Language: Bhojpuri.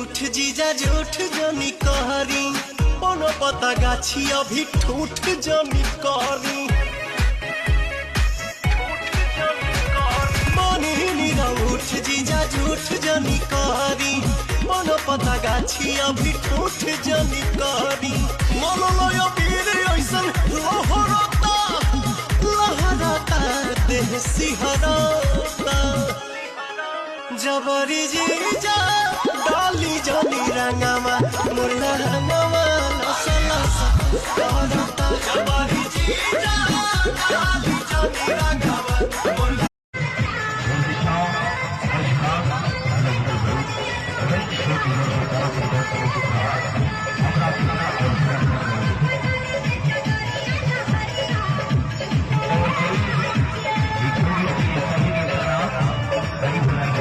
उठ जीजा जूठ जनी कहरी पन पता गाछी अभी ठूठ जनी करी उठ जीजा जूठ जनी करी पन पता गाछी अभी ठूठ जनी करी मनलय वीर ऐसन लहरता लहरता देह सिहरता जबरी जीजा डाली जनी रंगमा मुर्ला रंगमा लसा लसा करता जबरी जीजा डाली जनी रंगमा